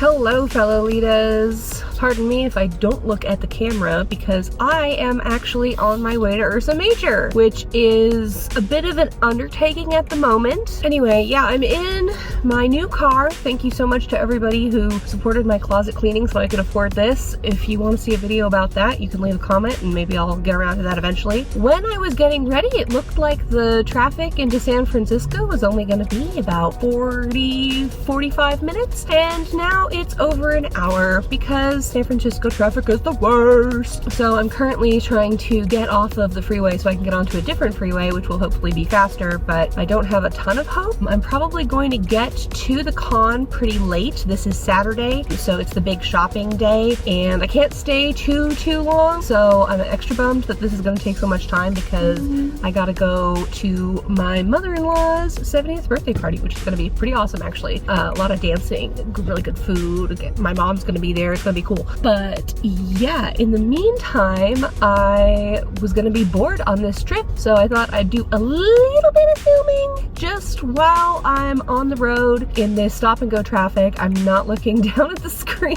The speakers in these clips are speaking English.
Hello, Fellow-litas. Pardon me if I don't look at the camera because I am actually on my way to Ursa Major, which is a bit of an undertaking at the moment. Anyway, yeah, I'm in my new car. Thank you so much to everybody who supported my closet cleaning so I could afford this. If you want to see a video about that, you can leave a comment and maybe I'll get around to that eventually. When I was getting ready, it looked like the traffic into San Francisco was only going to be about 45 minutes, and now it's over an hour because San Francisco traffic is the worst. So I'm currently trying to get off of the freeway so I can get onto a different freeway, which will hopefully be faster, but I don't have a ton of hope. I'm probably going to get to the con pretty late. This is Saturday, so it's the big shopping day, and I can't stay too long, so I'm extra bummed that this is going to take so much time because I gotta go to my mother-in-law's 70th birthday party, which is going to be pretty awesome actually. A lot of dancing, really good food. My mom's going to be there. It's going to be cool. But yeah, in the meantime, I was going to be bored on this trip, so I thought I'd do a little bit of filming just while I'm on the road in this stop and go traffic. I'm not looking down at the screen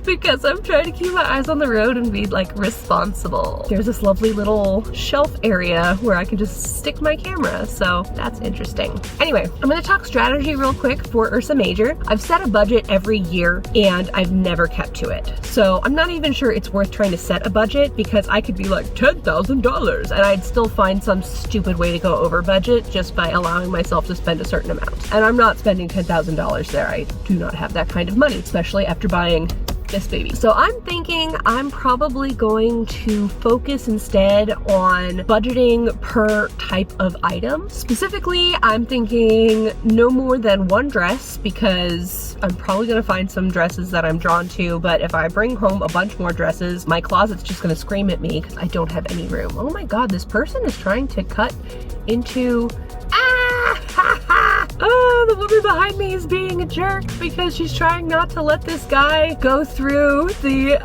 because I'm trying to keep my eyes on the road and be like responsible. There's this lovely little shelf area where I can just stick my camera, so that's interesting. Anyway, I'm going to talk strategy real quick for Ursa Major. I've set a budget every year and I've never kept to it. So I'm not even sure it's worth trying to set a budget because I could be like $10,000 and I'd still find some stupid way to go over budget just by allowing myself to spend a certain amount. And I'm not spending $10,000 there. I do not have that kind of money, especially after buying this baby. So I'm thinking I'm probably going to focus instead on budgeting per type of item. Specifically, I'm thinking no more than one dress because I'm probably gonna find some dresses that I'm drawn to, but if I bring home a bunch more dresses, my closet's just gonna scream at me because I don't have any room. Oh my god, this person is trying to cut into oh, the woman behind me is being a jerk because she's trying not to let this guy go through the,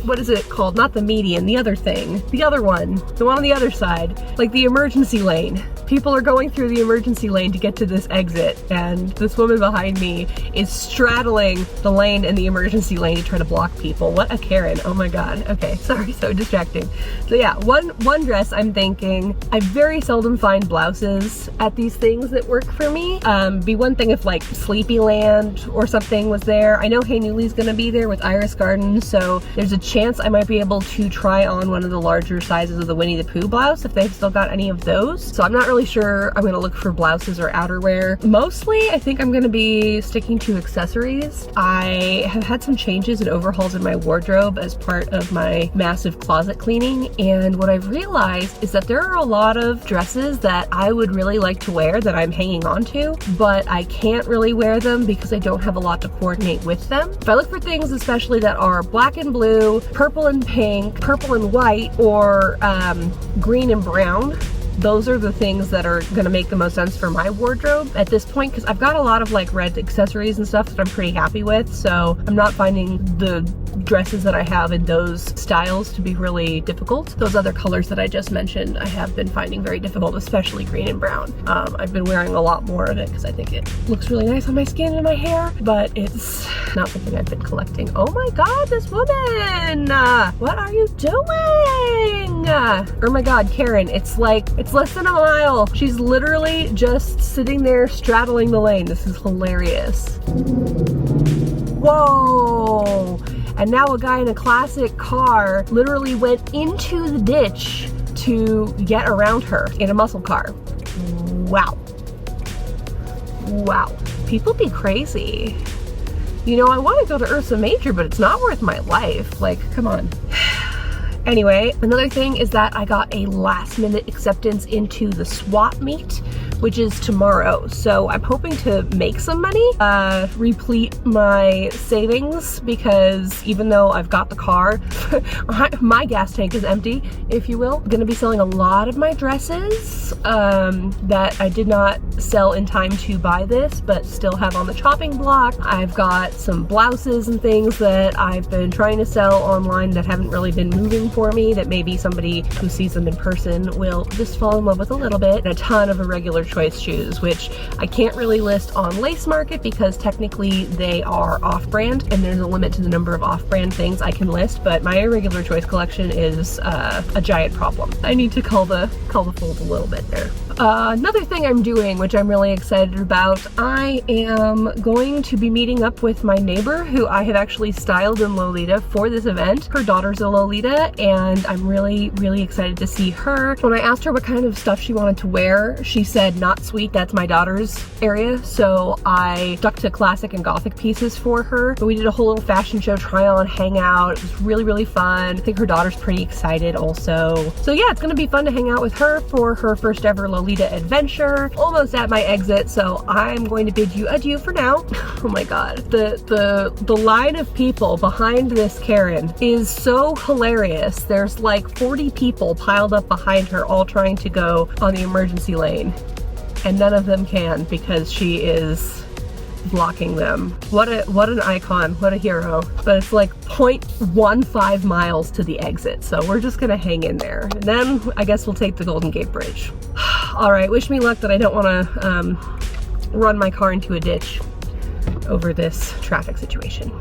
what is it called? Not the median, the other thing. The other one. The one on the other side. Like the emergency lane. People are going through the emergency lane to get to this exit, and this woman behind me is straddling the lane and the emergency lane to try to block people. What a Karen. Oh my god. Okay, sorry, so distracting. So yeah, one dress I'm thinking. I very seldom find blouses at these things that work for me. Be one thing if like Sleepyland or something was there. I know Hey Newly's gonna be there with Iris Garden, so there's a chance I might be able to try on one of the larger sizes of the Winnie the Pooh blouse if they've still got any of those. So I'm not really sure I'm gonna look for blouses or outerwear. Mostly, I think I'm gonna be sticking to accessories. I have had some changes and overhauls in my wardrobe as part of my massive closet cleaning, and what I've realized is that there are a lot of dresses that I would really like to wear that I'm hanging on to, but I can't really wear them because I don't have a lot to coordinate with them. If I look for things especially that are black and blue, purple and pink, purple and white, or green and brown, those are the things that are gonna make the most sense for my wardrobe at this point, because I've got a lot of like red accessories and stuff that I'm pretty happy with, so I'm not finding the dresses that I have in those styles to be really difficult. Those other colors that I just mentioned I have been finding very difficult, especially green and brown. I've been wearing a lot more of it because I think it looks really nice on my skin and my hair, but it's not something I've been collecting. Oh my god, this woman! What are you doing? Oh my god, Karen, it's less than a mile. She's literally just sitting there straddling the lane. This is hilarious. Whoa! And now a guy in a classic car literally went into the ditch to get around her in a muscle car. Wow. Wow. People be crazy. You know, I want to go to Ursa Major, but it's not worth my life. Like, come on. Anyway, another thing is that I got a last minute acceptance into the swap meet, which is tomorrow. So I'm hoping to make some money, replete my savings, because even though I've got the car, my gas tank is empty, if you will. I'm gonna be selling a lot of my dresses that I did not sell in time to buy this, but still have on the chopping block. I've got some blouses and things that I've been trying to sell online that haven't really been moving for me, that maybe somebody who sees them in person will just fall in love with a little bit, and a ton of irregular choice shoes, which I can't really list on Lace Market because technically they are off-brand and there's a limit to the number of off-brand things I can list, but my irregular choice collection is a giant problem. I need to call the fold a little bit there. Another thing I'm doing, which I'm really excited about, I am going to be meeting up with my neighbor who I have actually styled in Lolita for this event. Her daughter's a Lolita, and I'm really, really excited to see her. When I asked her what kind of stuff she wanted to wear, she said, "Not sweet, that's my daughter's area." So I stuck to classic and Gothic pieces for her. But we did a whole little fashion show try on hangout. It was really, really fun. I think her daughter's pretty excited also. So yeah, it's gonna be fun to hang out with her for her first ever Lolita adventure. Almost at my exit, so I'm going to bid you adieu for now. Oh my god. The line of people behind this Karen is so hilarious. There's like 40 people piled up behind her, all trying to go on the emergency lane. And none of them can because she is blocking them. What an icon, what a hero. But it's like 0.15 miles to the exit, so we're just gonna hang in there. And then I guess we'll take the Golden Gate Bridge. All right, wish me luck that I don't wanna run my car into a ditch over this traffic situation.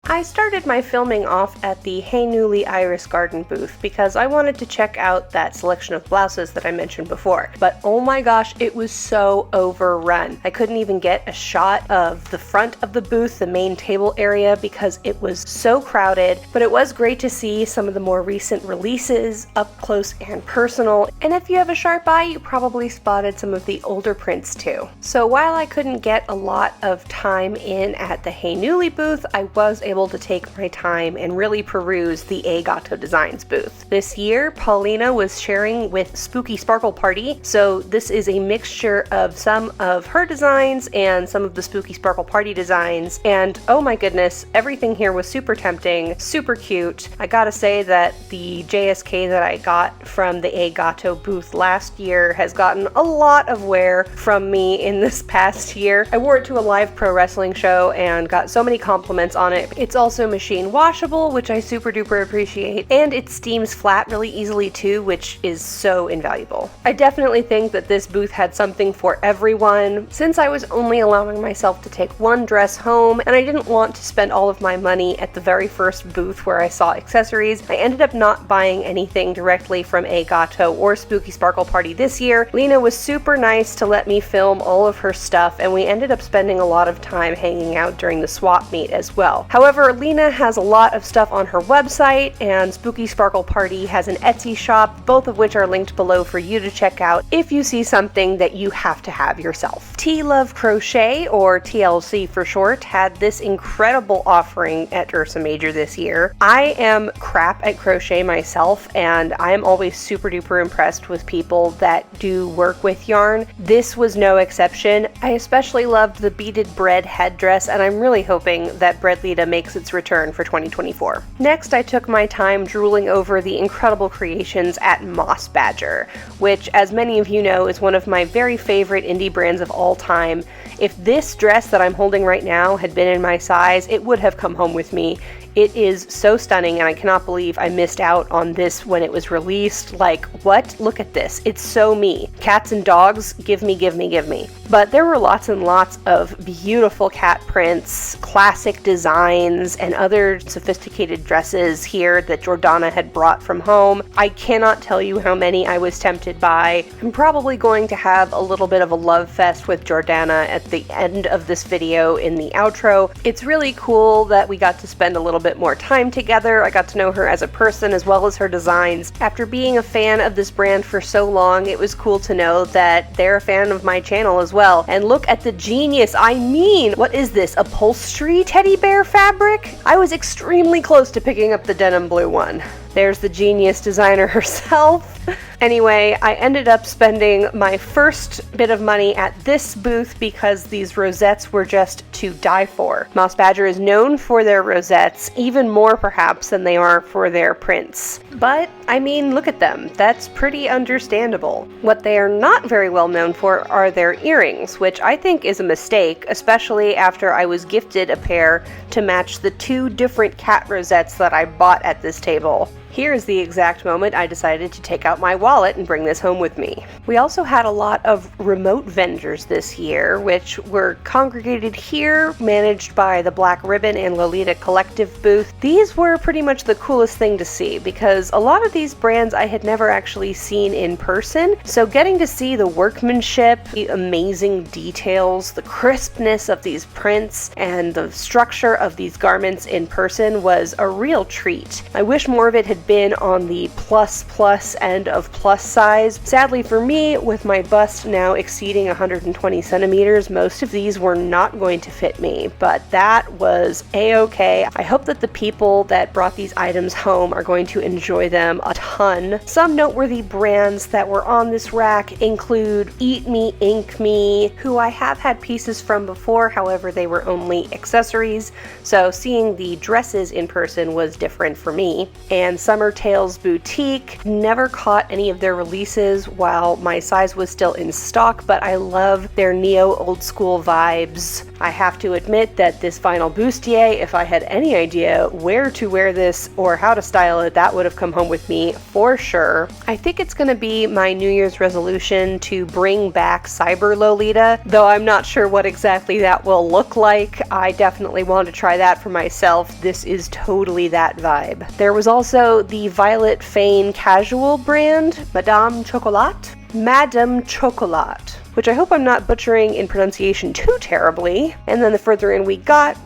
I started my filming off at the Hey Newly Iris Garden booth because I wanted to check out that selection of blouses that I mentioned before. But oh my gosh, it was so overrun. I couldn't even get a shot of the front of the booth, the main table area, because it was so crowded. But it was great to see some of the more recent releases up close and personal. And if you have a sharp eye, you probably spotted some of the older prints too. So while I couldn't get a lot of time in at the Hey Newly booth, I was able to take my time and really peruse the Gato Designs booth. This year, Paulina was sharing with Spooky Sparkle Party, so this is a mixture of some of her designs and some of the Spooky Sparkle Party designs, and oh my goodness, everything here was super tempting, super cute. I gotta say that the JSK that I got from the Gato booth last year has gotten a lot of wear from me in this past year. I wore it to a live pro wrestling show and got so many compliments on it. It's also machine washable, which I super duper appreciate, and it steams flat really easily too, which is so invaluable. I definitely think that this booth had something for everyone. Since I was only allowing myself to take one dress home and I didn't want to spend all of my money at the very first booth where I saw accessories, I ended up not buying anything directly from Gato or Spooky Sparkle Party this year. Lena was super nice to let me film all of her stuff, and we ended up spending a lot of time hanging out during the swap meet as well. However, Lena has a lot of stuff on her website, and Spooky Sparkle Party has an Etsy shop, both of which are linked below for you to check out if you see something that you have to have yourself. Tea Love Crochet, or TLC for short, had this incredible offering at Ursa Major this year. I am crap at crochet myself, and I'm always super duper impressed with people that do work with yarn. This was no exception. I especially loved the beaded bread headdress, and I'm really hoping that Breadlita makes its return for 2024. Next, I took my time drooling over the incredible creations at Moss Badger, which, as many of you know, is one of my very favorite indie brands of all time. If this dress that I'm holding right now had been in my size, it would have come home with me. It is so stunning, and I cannot believe I missed out on this when it was released. Like, what? Look at this. It's so me. Cats and dogs, give me, give me, give me. But there were lots and lots of beautiful cat prints, classic designs, and other sophisticated dresses here that Jordana had brought from home. I cannot tell you how many I was tempted by. I'm probably going to have a little bit of a love fest with Jordana at the end of this video in the outro. It's really cool that we got to spend a little bit more time together. I got to know her as a person as well as her designs. After being a fan of this brand for so long, it was cool to know that they're a fan of my channel as well. And look at the genius. I mean, what is this? Upholstery teddy bear fabric? I was extremely close to picking up the denim blue one. There's the genius designer herself. Anyway, I ended up spending my first bit of money at this booth because these rosettes were just to die for. Moss Badger is known for their rosettes, even more perhaps than they are for their prints. But, I mean, look at them. That's pretty understandable. What they are not very well known for are their earrings, which I think is a mistake, especially after I was gifted a pair to match the two different cat rosettes that I bought at this table. Here's the exact moment I decided to take out my wallet and bring this home with me. We also had a lot of remote vendors this year, which were congregated here, managed by the Black Ribbon and Lolita Collective booth. These were pretty much the coolest thing to see because a lot of these brands I had never actually seen in person, so getting to see the workmanship, the amazing details, the crispness of these prints, and the structure of these garments in person was a real treat. I wish more of it had been on the plus end of plus size. Sadly for me, with my bust now exceeding 120 centimeters, most of these were not going to fit me, but that was a-okay. I hope that the people that brought these items home are going to enjoy them a ton. Some noteworthy brands that were on this rack include Eat Me, Ink Me, who I have had pieces from before, however they were only accessories, so seeing the dresses in person was different for me. And Summer Tales Boutique, never caught any of their releases while my size was still in stock, but I love their neo old school vibes. I have to admit that this vinyl bustier, if I had any idea where to wear this or how to style it, that would have come home with me for sure. I think it's going to be my New Year's resolution to bring back Cyber Lolita, though I'm not sure what exactly that will look like. I definitely want to try that for myself. This is totally that vibe. There was also the Violette Fane casual brand, Madame Chocolat, which I hope I'm not butchering in pronunciation too terribly. And then the further in we got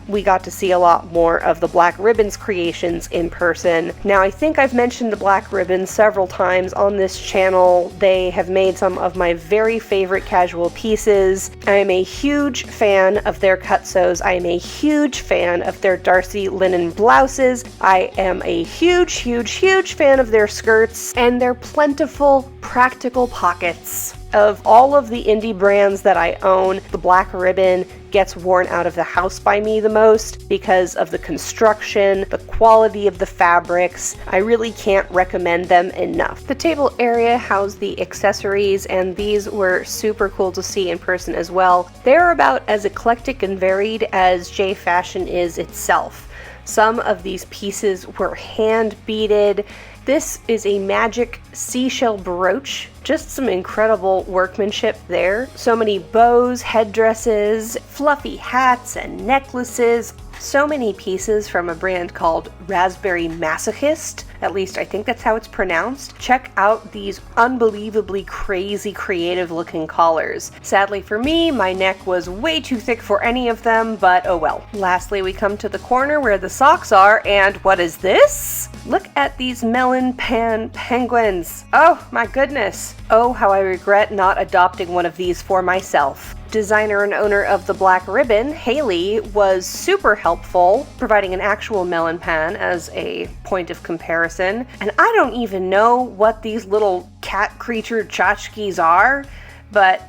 to see a lot more of the Black Ribbon's creations in person. Now, I think I've mentioned the Black Ribbon several times on this channel. They have made some of my very favorite casual pieces. I am a huge fan of their cutsews. I am a huge fan of their Darcy linen blouses. I am a huge fan of their skirts and their plentiful, practical pockets. Of all of the indie brands that I own, the Black Ribbon gets worn out of the house by me the most because of the construction, the quality of the fabrics. I really can't recommend them enough. The table area housed the accessories, and these were super cool to see in person as well. They're about as eclectic and varied as J Fashion is itself. Some of these pieces were hand beaded. This is a magic seashell brooch. Just some incredible workmanship there. So many bows, headdresses, fluffy hats and necklaces. So many pieces from a brand called Raspberry Masochist. At least I think that's how it's pronounced. Check out these unbelievably crazy creative looking collars. Sadly for me, my neck was way too thick for any of them, but oh well. Lastly, we come to the corner where the socks are, and what is this? Look at these melon pan penguins. Oh my goodness. Oh, how I regret not adopting one of these for myself. Designer and owner of the Black Ribbon, Haley, was super helpful, providing an actual melon pan as a point of comparison. And I don't even know what these little cat creature tchotchkes are, but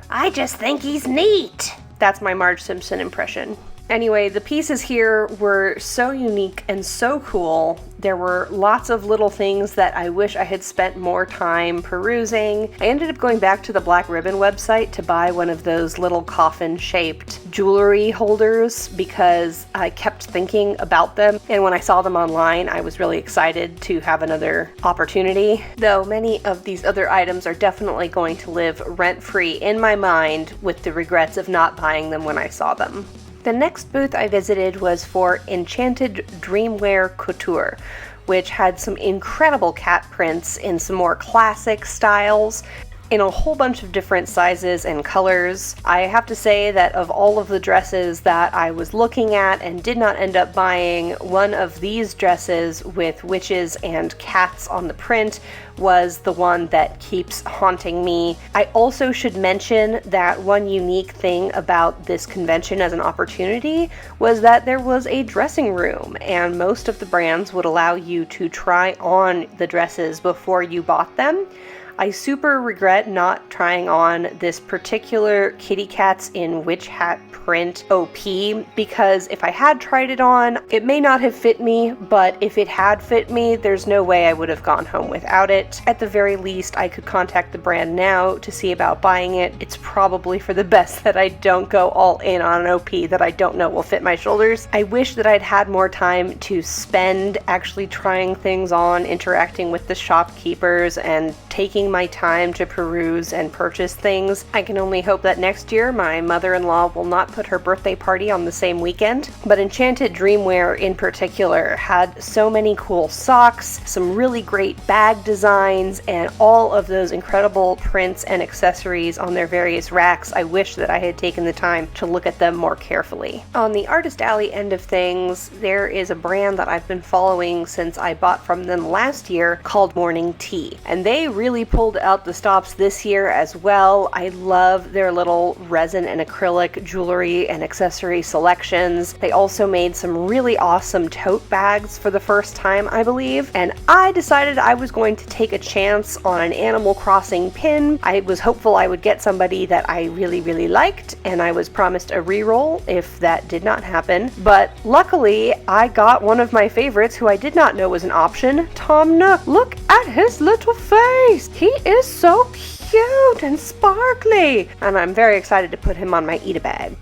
I just think he's neat. That's my Marge Simpson impression. Anyway, the pieces here were so unique and so cool. There were lots of little things that I wish I had spent more time perusing. I ended up going back to the Black Ribbon website to buy one of those little coffin-shaped jewelry holders because I kept thinking about them, and when I saw them online, I was really excited to have another opportunity. Though many of these other items are definitely going to live rent-free in my mind with the regrets of not buying them when I saw them. The next booth I visited was for Enchanted Dreamwear Couture, which had some incredible cat prints in some more classic styles in a whole bunch of different sizes and colors. I have to say that of all of the dresses that I was looking at and did not end up buying, one of these dresses with witches and cats on the print was the one that keeps haunting me. I also should mention that one unique thing about this convention as an opportunity was that there was a dressing room, and most of the brands would allow you to try on the dresses before you bought them. I super regret not trying on this particular Kitty Cats in Witch Hat print OP, because if I had tried it on, it may not have fit me, but if it had fit me, there's no way I would have gone home without it. At the very least, I could contact the brand now to see about buying it. It's probably for the best that I don't go all in on an OP that I don't know will fit my shoulders. I wish that I'd had more time to spend actually trying things on, interacting with the shopkeepers, and taking my time to peruse and purchase things. I can only hope that next year my mother-in-law will not put her birthday party on the same weekend. But Enchanted Dreamwear in particular had so many cool socks, some really great bag designs, and all of those incredible prints and accessories on their various racks. I wish that I had taken the time to look at them more carefully. On the Artist Alley end of things, there is a brand that I've been following since I bought from them last year called Morning Tea, and they really pulled out the stops this year as well. I love their little resin and acrylic jewelry and accessory selections. They also made some really awesome tote bags for the first time, I believe, and I decided I was going to take a chance on an Animal Crossing pin. I was hopeful I would get somebody that I really liked, and I was promised a reroll if that did not happen, but luckily I got one of my favorites who I did not know was an option, Tom Nook. Look at his little face! He is so cute and sparkly, and I'm very excited to put him on my eat-a-bag.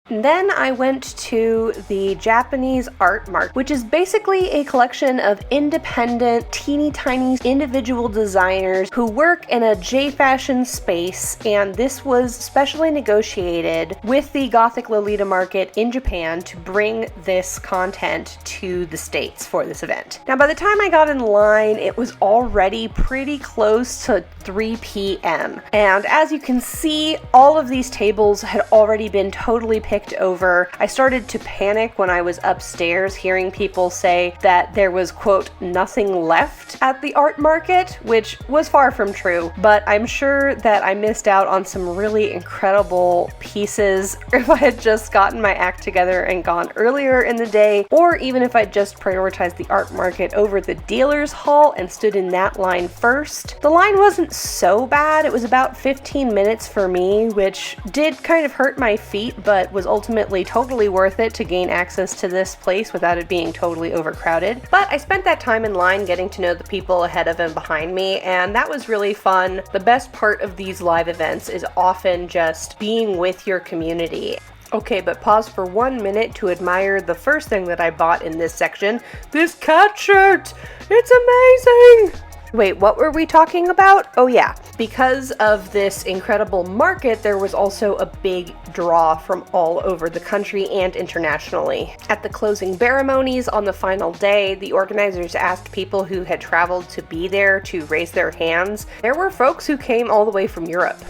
Then I went to the Japanese Art Market, which is basically a collection of independent, teeny tiny individual designers who work in a J-fashion space, and this was specially negotiated with the Gothic Lolita Market in Japan to bring this content to the States for this event. Now, by the time I got in line, it was already pretty close to 3 p.m. And as you can see, all of these tables had already been totally picked over. I started to panic when I was upstairs hearing people say that there was, quote, nothing left at the art market, which was far from true, but I'm sure that I missed out on some really incredible pieces if I had just gotten my act together and gone earlier in the day, or even if I just prioritized the art market over the dealer's hall and stood in that line first. The line wasn't so bad. It was about 15 minutes for me, which did kind of hurt my feet, but was ultimately totally worth it to gain access to this place without it being totally overcrowded. But I spent that time in line getting to know the people ahead of and behind me, and that was really fun. The best part of these live events is often just being with your community. Okay, but pause for 1 minute to admire the first thing that I bought in this section. This cat shirt! It's amazing! Wait, what were we talking about? Oh yeah, because of this incredible market, there was also a big draw from all over the country and internationally. At the closing ceremonies on the final day, the organizers asked people who had traveled to be there to raise their hands. There were folks who came all the way from Europe,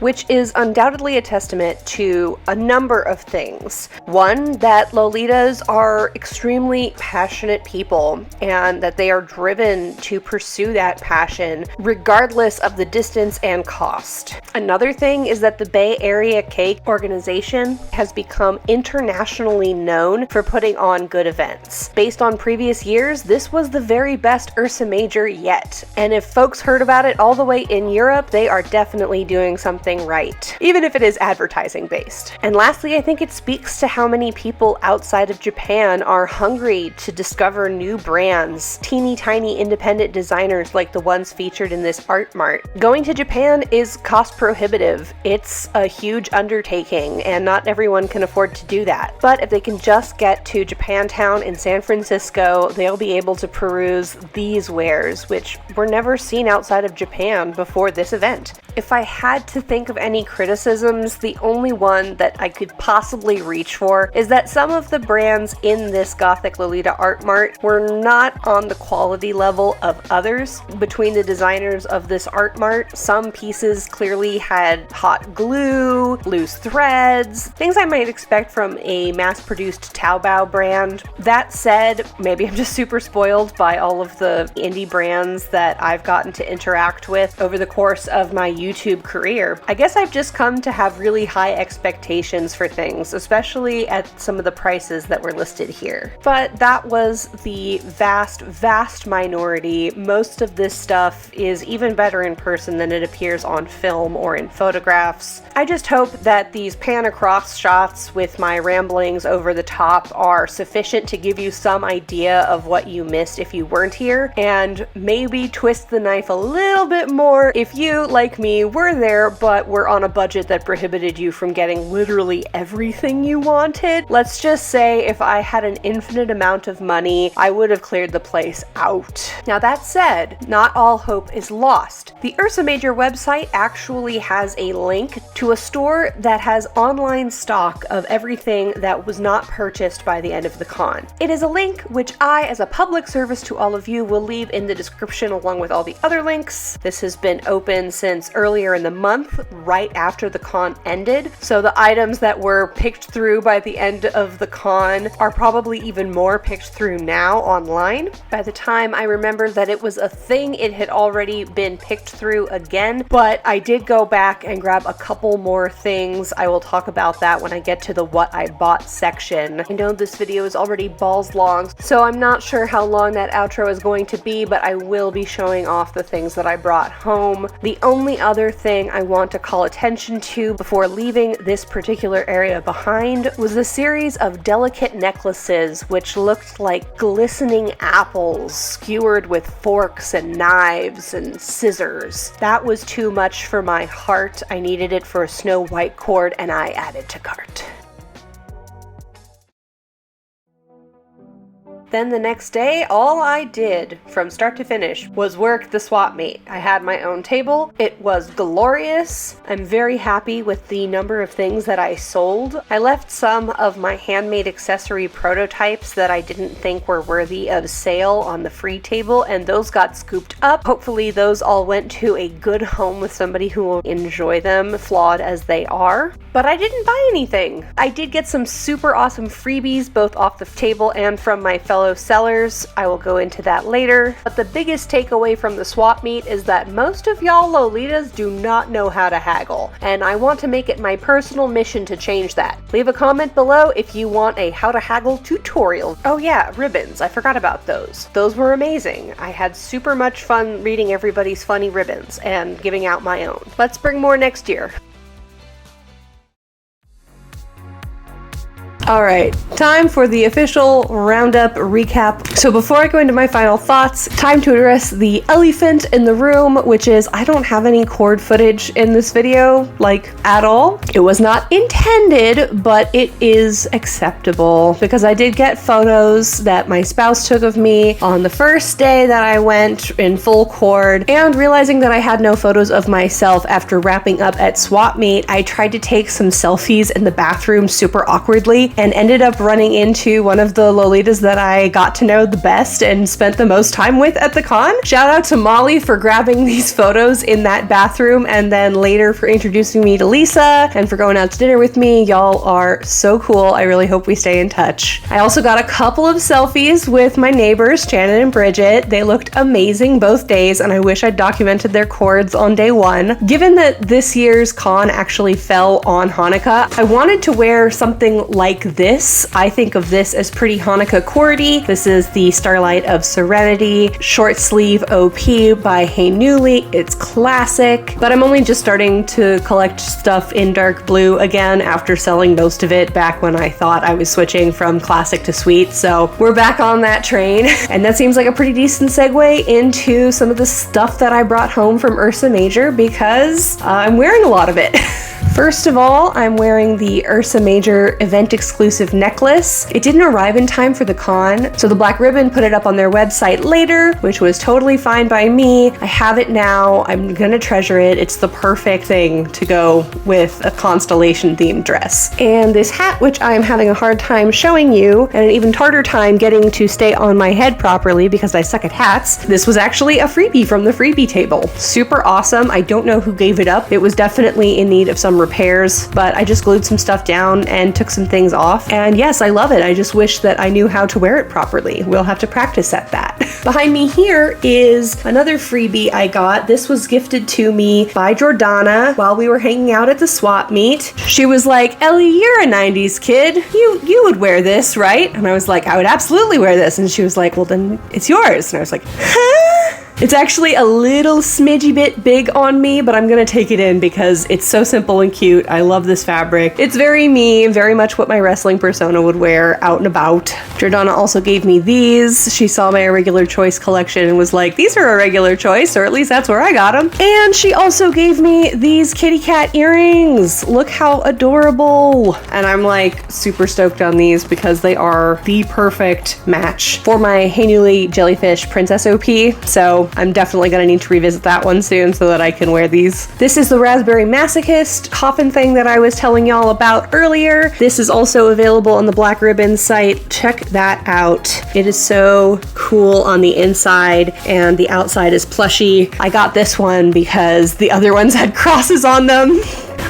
which is undoubtedly a testament to a number of things. One, that Lolitas are extremely passionate people and that they are driven to pursue that passion regardless of the distance and cost. Another thing is that the Bay Area Cake organization has become internationally known for putting on good events. Based on previous years, this was the very best Ursa Major yet. And if folks heard about it all the way in Europe, they are definitely doing something right, even if it is advertising based. And lastly, I think it speaks to how many people outside of Japan are hungry to discover new brands, teeny tiny independent designers like the ones featured in this art mart. Going to Japan is cost prohibitive. It's a huge undertaking, and not everyone can afford to do that. But if they can just get to Japantown in San Francisco, they'll be able to peruse these wares, which were never seen outside of Japan before this event. If I had to think of any criticisms, the only one that I could possibly reach for is that some of the brands in this Gothic Lolita Art Mart were not on the quality level of others. Between the designers of this art mart, some pieces clearly had hot glue, loose threads, things I might expect from a mass-produced Taobao brand. That said, maybe I'm just super spoiled by all of the indie brands that I've gotten to interact with over the course of my YouTube career. I guess I've just come to have really high expectations for things, especially at some of the prices that were listed here. But that was the vast minority. Most of this stuff is even better in person than it appears on film or in photographs. I just hope that these pan across shots with my ramblings over the top are sufficient to give you some idea of what you missed if you weren't here, and maybe twist the knife a little bit more if you, like me, were there but were on a budget that prohibited you from getting literally everything you wanted. Let's just say if I had an infinite amount of money, I would have cleared the place out. Now that said, not all hope is lost. The Ursa Major website actually has a link to a store that has online stock of everything that was not purchased by the end of the con. It is a link which I, as a public service to all of you, will leave in the description along with all the other links. This has been open since earlier in the month, right after the con ended, so the items that were picked through by the end of the con are probably even more picked through now online. By the time I remember that it was a thing, it had already been picked through again, but I did go back and grab a couple more things. I will talk about that when I get to the what I bought section. I know this video is already balls long, so I'm not sure how long that outro is going to be, but I will be showing off the things that I brought home. The only other thing I want to call attention to before leaving this particular area behind was a series of delicate necklaces which looked like glistening apples skewered with forks and knives and scissors. That was too much for my heart. I needed it for a Snow White cord, and I added to cart. Then the next day, all I did from start to finish was work the swap meet. I had my own table. It was glorious. I'm very happy with the number of things that I sold. I left some of my handmade accessory prototypes that I didn't think were worthy of sale on the free table, and those got scooped up. Hopefully those all went to a good home with somebody who will enjoy them, flawed as they are. But I didn't buy anything. I did get some super awesome freebies, both off the table and from my fellow sellers. I will go into that later. But the biggest takeaway from the swap meet is that most of y'all Lolitas do not know how to haggle, and I want to make it my personal mission to change that. Leave a comment below if you want a how to haggle tutorial. Oh yeah, ribbons. I forgot about those. Those were amazing. I had super much fun reading everybody's funny ribbons and giving out my own. Let's bring more next year. Alright, time for the official Roundup recap. So before I go into my final thoughts, time to address the elephant in the room, which is I don't have any cord footage in this video, like, at all. It was not intended, but it is acceptable because I did get photos that my spouse took of me on the first day that I went in full cord, and realizing that I had no photos of myself after wrapping up at swap meet, I tried to take some selfies in the bathroom super awkwardly and ended up running into one of the Lolitas that I got to know the best and spent the most time with at the con. Shout out to Molly for grabbing these photos in that bathroom, and then later for introducing me to Lisa and for going out to dinner with me. Y'all are so cool. I really hope we stay in touch. I also got a couple of selfies with my neighbors, Shannon and Bridget. They looked amazing both days, and I wish I'd documented their cords on day one. Given that this year's con actually fell on Hanukkah, I wanted to wear something like this. I think of this as pretty Hanukkah cordy. This is the Starlight of Serenity short sleeve OP by Hey Newly. It's classic, but I'm only just starting to collect stuff in dark blue again after selling most of it back when I thought I was switching from classic to sweet. So we're back on that train, and that seems like a pretty decent segue into some of the stuff that I brought home from Ursa Major because I'm wearing a lot of it. First of all, I'm wearing the Ursa Major event exclusive necklace. It didn't arrive in time for the con, so the Black Ribbon put it up on their website later, which was totally fine by me. I have it now. I'm gonna treasure it. It's the perfect thing to go with a constellation themed dress. And this hat, which I'm having a hard time showing you, and an even harder time getting to stay on my head properly because I suck at hats, this was actually a freebie from the freebie table. Super awesome. I don't know who gave it up. It was definitely in need of some repairs, but I just glued some stuff down and took some things off. And yeah, yes, I love it. I just wish that I knew how to wear it properly. We'll have to practice at that. Behind me here is another freebie I got. This was gifted to me by Jordana while we were hanging out at the swap meet. She was like, Ellie, you're a 90s kid. You would wear this, right? And I was like, I would absolutely wear this. And she was like, well, then it's yours. And I was like, huh? It's actually a little smidgy bit big on me, but I'm gonna take it in because it's so simple and cute. I love this fabric. It's very me, very much what my wrestling persona would wear out and about. Jordana also gave me these. She saw my irregular choice collection and was like, these are a regular choice, or at least that's where I got them. And she also gave me these kitty cat earrings. Look how adorable. And I'm like super stoked on these because they are the perfect match for my Hey Newly Jellyfish Princess OP. So I'm definitely gonna need to revisit that one soon so that I can wear these. This is the Raspberry Masochist coffin thing that I was telling y'all about earlier. This is also available on the Black Ribbon site. Check that out. It is so cool on the inside and the outside is plushy. I got this one because the other ones had crosses on them.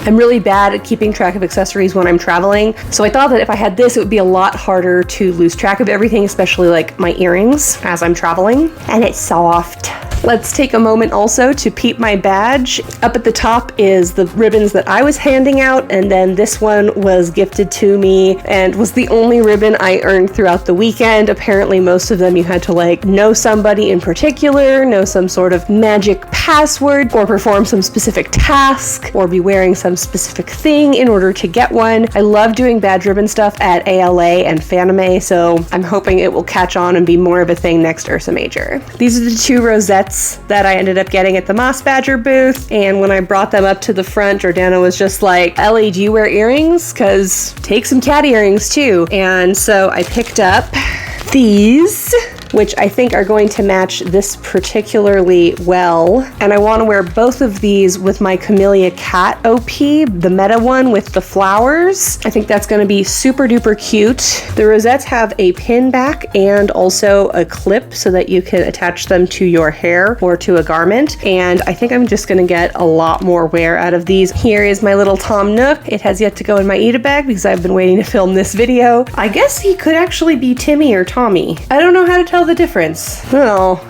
I'm really bad at keeping track of accessories when I'm traveling, so I thought that if I had this, it would be a lot harder to lose track of everything, especially like my earrings as I'm traveling. And it's soft. Let's take a moment also to peep my badge. Up at the top is the ribbons that I was handing out, and then this one was gifted to me and was the only ribbon I earned throughout the weekend. Apparently most of them you had to like know somebody in particular, know some sort of magic password, or perform some specific task, or be wearing some specific thing in order to get one. I love doing badge ribbon stuff at ALA and Fanime, so I'm hoping it will catch on and be more of a thing next Ursa Major. These are the two rosettes that I ended up getting at the Moss Badger booth, and when I brought them up to the front, Jordana was just like, Ellie, do you wear earrings? Because take some cat earrings too. And so I picked up these, which I think are going to match this particularly well. And I want to wear both of these with my Camellia Cat OP, the meta one with the flowers. I think that's going to be super duper cute. The rosettes have a pin back and also a clip so that you can attach them to your hair or to a garment. And I think I'm just going to get a lot more wear out of these. Here is my little Tom Nook. It has yet to go in my Eat-A bag because I've been waiting to film this video. I guess he could actually be Timmy or Tommy. I don't know how to tell the difference. Oh,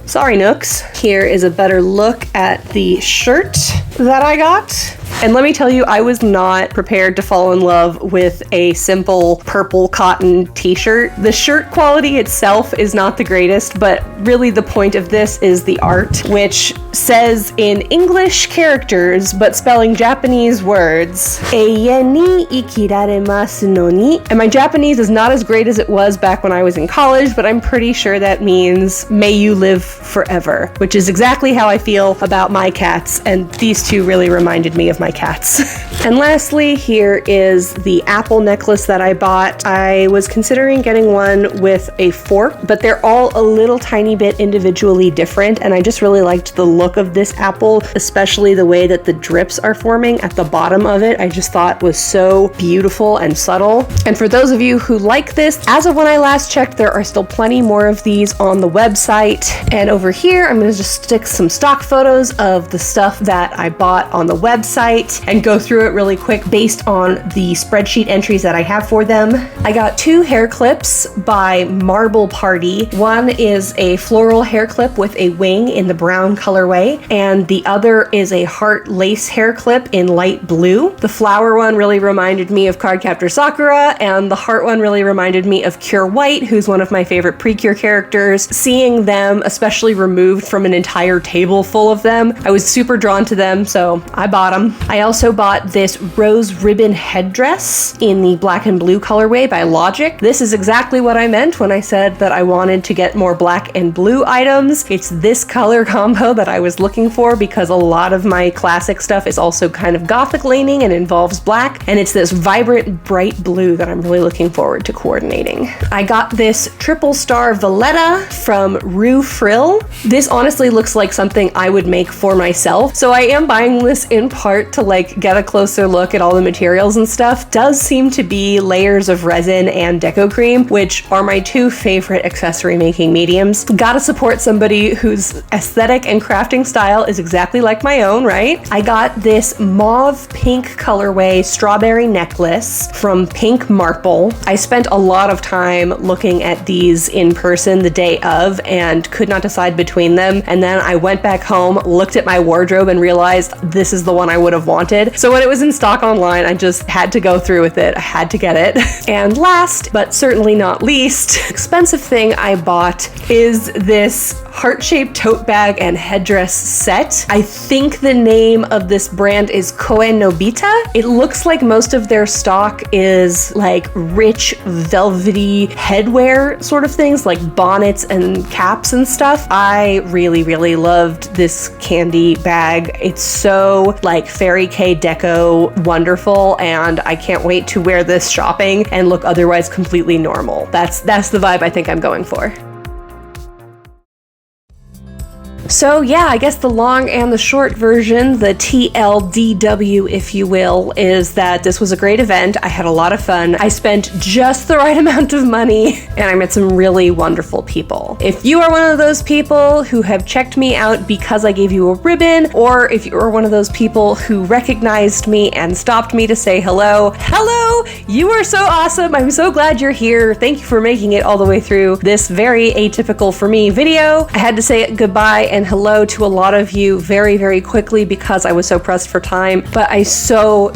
sorry Nooks. Here is a better look at the shirt that I got. And let me tell you, I was not prepared to fall in love with a simple purple cotton t-shirt. The shirt quality itself is not the greatest, but really the point of this is the art, which says in English characters, but spelling Japanese words, Eie ni ikiraremasu no ni. And my Japanese is not as great as it was back when I was in college, but I'm pretty sure that means may you live forever, which is exactly how I feel about my cats. And these two really reminded me of my cats. And lastly, here is the apple necklace that I bought. I was considering getting one with a fork, but they're all a little tiny bit individually different, and I just really liked the look of this apple, especially the way that the drips are forming at the bottom of it. I just thought was so beautiful and subtle. And for those of you who like this, as of when I last checked, there are still plenty more of these on the website. And over here, I'm gonna just stick some stock photos of the stuff that I bought on the website and go through it really quick based on the spreadsheet entries that I have for them. I got two hair clips by Marble Party. One is a floral hair clip with a wing in the brown colorway, and the other is a heart lace hair clip in light blue. The flower one really reminded me of Cardcaptor Sakura, and the heart one really reminded me of Cure White, who's one of my favorite Precure characters. Seeing them, especially removed from an entire table full of them, I was super drawn to them, so I bought them. I also bought this rose ribbon headdress in the black and blue colorway by Logic. This is exactly what I meant when I said that I wanted to get more black and blue items. It's this color combo that I was looking for because a lot of my classic stuff is also kind of gothic leaning and involves black, and it's this vibrant bright blue that I'm really looking forward to coordinating. I got this triple star Valletta from Rue Frill. This honestly looks like something I would make for myself, so I am buying this in part to like get a closer look at all the materials and stuff, does seem to be layers of resin and deco cream, which are my two favorite accessory making mediums. Gotta support somebody whose aesthetic and crafting style is exactly like my own, right? I got this mauve pink colorway strawberry necklace from Pink Marple. I spent a lot of time looking at these in person the day of and could not decide between them. And then I went back home, looked at my wardrobe and realized this is the one I would have wanted. So when it was in stock online, I just had to go through with it. I had to get it. And last, but certainly not least, expensive thing I bought is this heart-shaped tote bag and headdress set. I think the name of this brand is Koe Nobita. It looks like most of their stock is like rich velvety headwear sort of things, like bonnets and caps and stuff. I really loved this candy bag. It's so like fairy K deco wonderful, and I can't wait to wear this shopping and look otherwise completely normal. That's the vibe I think I'm going for. So yeah, I guess the long and the short version, the TLDW, if you will, is that this was a great event. I had a lot of fun. I spent just the right amount of money, and I met some really wonderful people. If you are one of those people who have checked me out because I gave you a ribbon, or if you are one of those people who recognized me and stopped me to say hello, you are so awesome. I'm so glad you're here. Thank you for making it all the way through this very atypical for me video. I had to say goodbye and hello to a lot of you very quickly because I was so pressed for time, but I so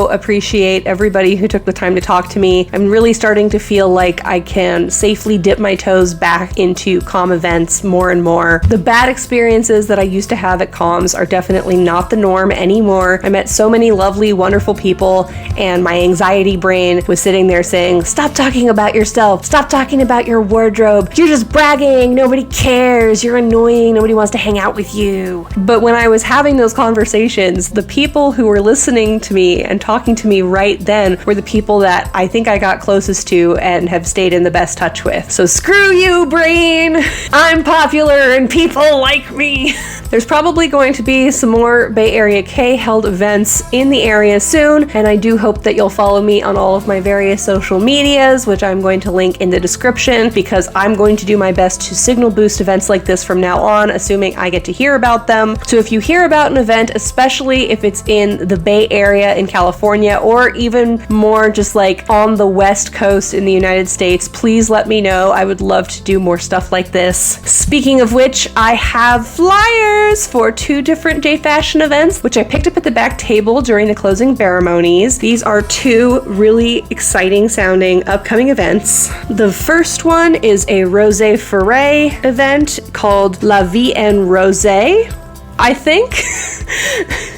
appreciate everybody who took the time to talk to me. I'm really starting to feel like I can safely dip my toes back into comm events more and more. The bad experiences that I used to have at comms are definitely not the norm anymore. I met so many lovely, wonderful people, and my anxiety brain was sitting there saying, stop talking about yourself, stop talking about your wardrobe, you're just bragging, nobody cares, you're annoying, nobody wants to hang out with you. But when I was having those conversations, the people who were listening to me and talking to me right then were the people that I think I got closest to and have stayed in the best touch with. So screw you, brain! I'm popular and people like me! There's probably going to be some more Bay Area K held events in the area soon, and I do hope that you'll follow me on all of my various social medias, which I'm going to link in the description, because I'm going to do my best to signal boost events like this from now on, assuming I get to hear about them. So if you hear about an event, especially if it's in the Bay Area in California, or even more just like on the West Coast in the United States, please let me know. I would love to do more stuff like this. Speaking of which, I have flyers for 2 different J Fashion events, which I picked up at the back table during the closing ceremonies. These are 2 really exciting sounding upcoming events. The first one is a Rosé Ferré event called La Vie en Rosé, I think.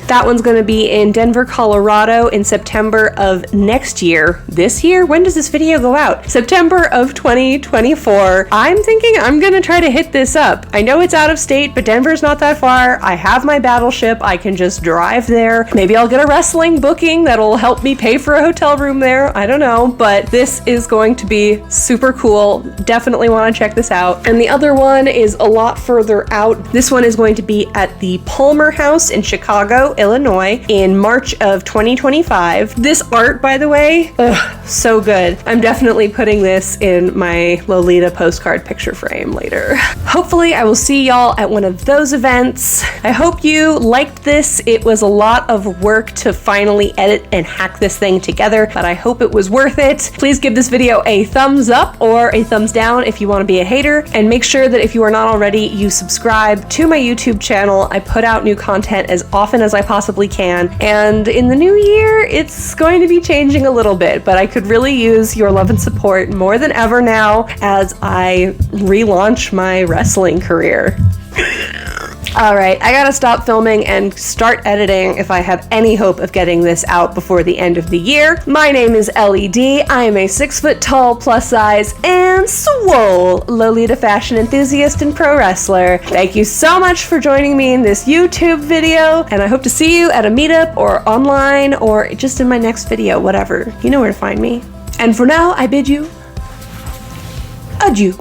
That one's going to be in Denver, Colorado in September of next year. This year? When does this video go out? September of 2024. I'm thinking I'm going to try to hit this up. I know it's out of state, but Denver's not that far. I have my battleship. I can just drive there. Maybe I'll get a wrestling booking that'll help me pay for a hotel room there. I don't know, but this is going to be super cool. Definitely want to check this out. And the other one is a lot further out. This one is going to be at the Palmer House in Chicago, Illinois in March of 2025. This art, by the way, so good. I'm definitely putting this in my Lolita postcard picture frame later. Hopefully I will see y'all at one of those events. I hope you liked this. It was a lot of work to finally edit and hack this thing together, but I hope it was worth it. Please give this video a thumbs up or a thumbs down if you want to be a hater, and make sure that if you are not already, you subscribe to my YouTube channel. I put out new content as often as I possibly can, and in the new year it's going to be changing a little bit, but I could really use your love and support more than ever now as I relaunch my wrestling career. Alright, I gotta stop filming and start editing if I have any hope of getting this out before the end of the year. My name is LED. I am a 6 foot tall, plus size, and swole Lolita fashion enthusiast and pro wrestler. Thank you so much for joining me in this YouTube video, and I hope to see you at a meetup or online or just in my next video, whatever. You know where to find me. And for now, I bid you adieu.